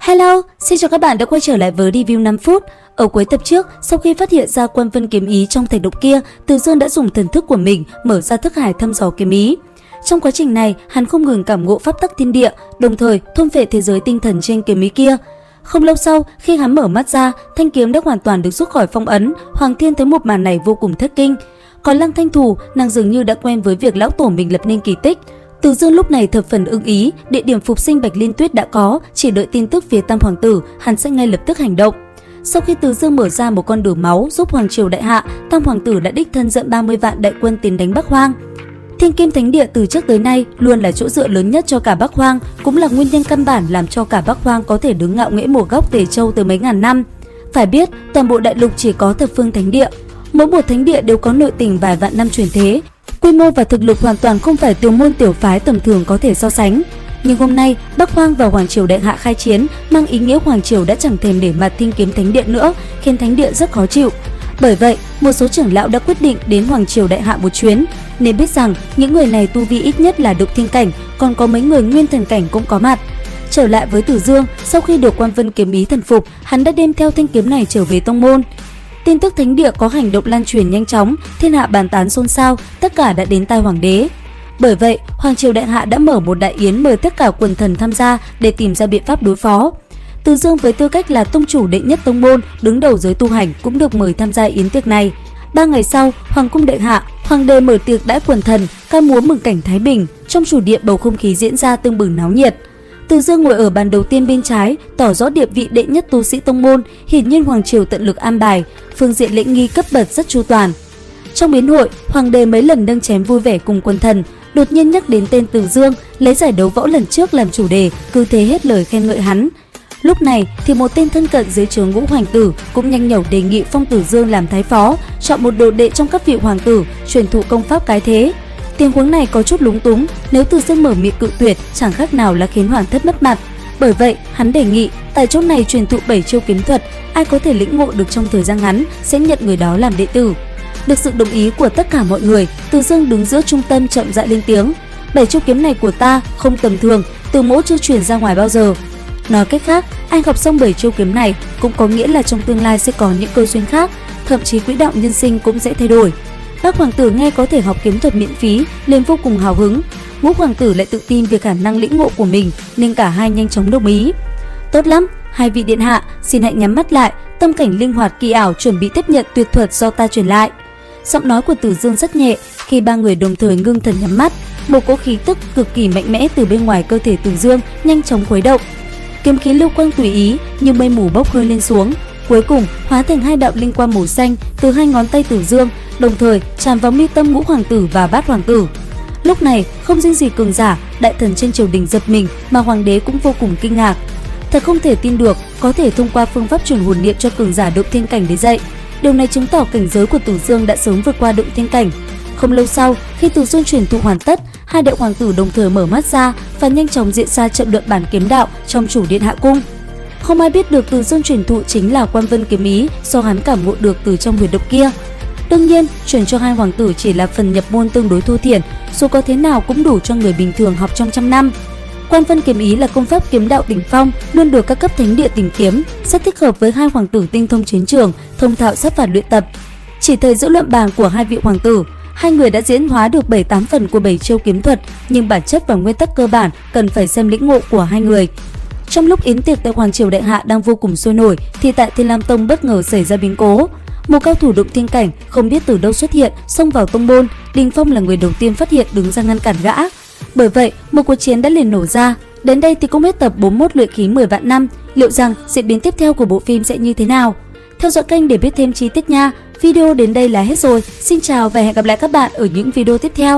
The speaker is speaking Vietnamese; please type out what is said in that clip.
Hello, xin chào các bạn đã quay trở lại với review 5 phút. Ở cuối tập trước, sau khi phát hiện ra quân vân kiếm ý trong thạch động kia, Từ Dương đã dùng thần thức của mình mở ra thức hải thăm dò kiếm ý. Trong quá trình này, hắn không ngừng cảm ngộ pháp tắc thiên địa, đồng thời thôn phệ thế giới tinh thần trên kiếm ý kia. Không lâu sau, khi hắn mở mắt ra, thanh kiếm đã hoàn toàn được rút khỏi phong ấn. Hoàng Thiên thấy một màn này vô cùng thất kinh. Còn Lăng Thanh Thù, nàng dường như đã quen với việc lão tổ mình lập nên kỳ tích. Từ Dương lúc này thập phần ưng ý, địa điểm phục sinh Bạch Liên Tuyết đã có, chỉ đợi tin tức phía Tam Hoàng Tử, hắn sẽ ngay lập tức hành động. Sau khi Từ Dương mở ra một con đường máu giúp Hoàng Triều đại hạ, Tam Hoàng Tử đã đích thân dẫn 30 vạn đại quân tiến đánh Bắc Hoang. Thiên Kim Thánh Địa từ trước tới nay luôn là chỗ dựa lớn nhất cho cả Bắc Hoang, cũng là nguyên nhân căn bản làm cho cả Bắc Hoang có thể đứng ngạo nghễ một góc Tề Châu từ mấy ngàn năm. Phải biết, toàn bộ đại lục chỉ có thập phương thánh địa, mỗi một thánh địa đều có nội tình vài vạn năm truyền thế. Quy mô và thực lực hoàn toàn không phải tiểu môn tiểu phái tầm thường có thể so sánh. Nhưng hôm nay, Bắc Hoang và Hoàng Triều đại hạ khai chiến, mang ý nghĩa Hoàng Triều đã chẳng thèm để mặt Thiên Kiếm Thánh Địa nữa, khiến thánh địa rất khó chịu. Bởi vậy, một số trưởng lão đã quyết định đến Hoàng Triều đại hạ một chuyến, nên biết rằng những người này tu vi ít nhất là độc thiên cảnh, còn có mấy người nguyên thần cảnh cũng có mặt. Trở lại với Từ Dương, sau khi được Quan Vân kiếm ý thần phục, hắn đã đem theo thanh kiếm này trở về tông môn. Tin tức thánh địa có hành động lan truyền nhanh chóng, thiên hạ bàn tán xôn xao, tất cả đã đến tai hoàng đế. Bởi vậy, Hoàng Triều đại hạ đã mở một đại yến mời tất cả quần thần tham gia để tìm ra biện pháp đối phó. Từ Dương với tư cách là tông chủ đệ nhất tông môn, đứng đầu giới tu hành cũng được mời tham gia yến tiệc này. 3 ngày sau, Hoàng cung đại hạ, hoàng đế mở tiệc đãi quần thần, ca múa mừng cảnh thái bình, trong chủ điện bầu không khí diễn ra tưng bừng náo nhiệt. Từ Dương ngồi ở bàn đầu tiên bên trái, tỏ rõ địa vị đệ nhất tu sĩ tông môn, hiển nhiên Hoàng Triều tận lực an bài, phương diện lễ nghi cấp bậc rất chu toàn. Trong yến hội, hoàng đế mấy lần nâng chén vui vẻ cùng quần thần, đột nhiên nhắc đến tên Từ Dương, lấy giải đấu võ lần trước làm chủ đề, cứ thế hết lời khen ngợi hắn. Lúc này thì một tên thân cận dưới trướng Ngũ Hoành Tử cũng nhanh nhẩu đề nghị phong Từ Dương làm thái phó, chọn một đồ đệ trong các vị hoàng tử truyền thụ công pháp cái thế. Tình huống này có chút lúng túng, nếu Từ Dương mở miệng cự tuyệt chẳng khác nào là khiến hoàng thất mất mặt. Bởi vậy, hắn đề nghị tại chỗ này truyền thụ 7 chiêu kiếm thuật, ai có thể lĩnh ngộ được trong thời gian ngắn sẽ nhận người đó làm đệ tử. Được sự đồng ý của tất cả mọi người, Từ Dương đứng giữa trung tâm chậm rãi lên tiếng: 7 chiêu kiếm này của ta không tầm thường, từ mẫu chưa truyền ra ngoài bao giờ. Nói cách khác, anh học xong 7 chiêu kiếm này cũng có nghĩa là trong tương lai sẽ có những cơ duyên khác, thậm chí quỹ đạo nhân sinh cũng sẽ thay đổi. Bác hoàng tử nghe có thể học kiếm thuật miễn phí nên vô cùng hào hứng. Ngũ hoàng tử lại tự tin về khả năng lĩnh ngộ của mình nên cả hai nhanh chóng đồng ý. Tốt lắm, hai vị điện hạ, xin hãy nhắm mắt lại, tâm cảnh linh hoạt kỳ ảo chuẩn bị tiếp nhận tuyệt thuật do ta truyền lại. Giọng nói của Từ Dương rất nhẹ, khi ba người đồng thời ngưng thần nhắm mắt, một cỗ khí tức cực kỳ mạnh mẽ từ bên ngoài cơ thể Từ Dương nhanh chóng khuấy động. Kiếm khí lưu quang tùy ý như mây mù bốc hơi lên xuống, cuối cùng hóa thành hai đạo linh quang màu xanh từ hai ngón tay Từ Dương, đồng thời tràn vào mi tâm Ngũ hoàng tử và Bát hoàng tử. Lúc này, không riêng gì cường giả, đại thần trên triều đình giật mình mà hoàng đế cũng vô cùng kinh ngạc. Thật không thể tin được, có thể thông qua phương pháp truyền hồn niệm cho cường giả động thiên cảnh để dạy. Điều này chứng tỏ cảnh giới của Từ Dương đã sớm vượt qua động thiên cảnh. Không lâu sau, khi Từ Dương truyền thụ hoàn tất, hai đại hoàng tử đồng thời mở mắt ra và nhanh chóng diễn ra trận luyện bản kiếm đạo trong chủ điện hạ cung. Không ai biết được Từ Dương truyền thụ chính là Quan Vân kiếm ý do hắn cảm ngộ được từ trong huyệt động kia. Đương nhiên, truyền cho hai hoàng tử chỉ là phần nhập môn tương đối thô thiển, dù có thế nào cũng đủ cho người bình thường học trong trăm năm. Quan Vân kiếm ý là công pháp kiếm đạo đỉnh phong, luôn được các cấp thánh địa tìm kiếm, rất thích hợp với hai hoàng tử tinh thông chiến trường, thông thạo sát phạt luyện tập. Chỉ thời giữa luận bàn của hai vị hoàng tử, hai người đã diễn hóa được 7-8 phần của 7 chiêu kiếm thuật, nhưng bản chất và nguyên tắc cơ bản cần phải xem lĩnh ngộ của hai người. Trong lúc yến tiệc tại Hoàng Triều đại hạ đang vô cùng sôi nổi, thì tại Thiên Lam Tông bất ngờ xảy ra biến cố. Một cao thủ động thiên cảnh không biết từ đâu xuất hiện, xông vào tông môn. Đình Phong là người đầu tiên phát hiện, đứng ra ngăn cản gã. Bởi vậy, một cuộc chiến đã liền nổ ra. Đến đây thì cũng hết tập 41 luyện khí 10 vạn năm. Liệu rằng diễn biến tiếp theo của bộ phim sẽ như thế nào? Theo dõi kênh để biết thêm chi tiết nha. Video đến đây là hết rồi. Xin chào và hẹn gặp lại các bạn ở những video tiếp theo.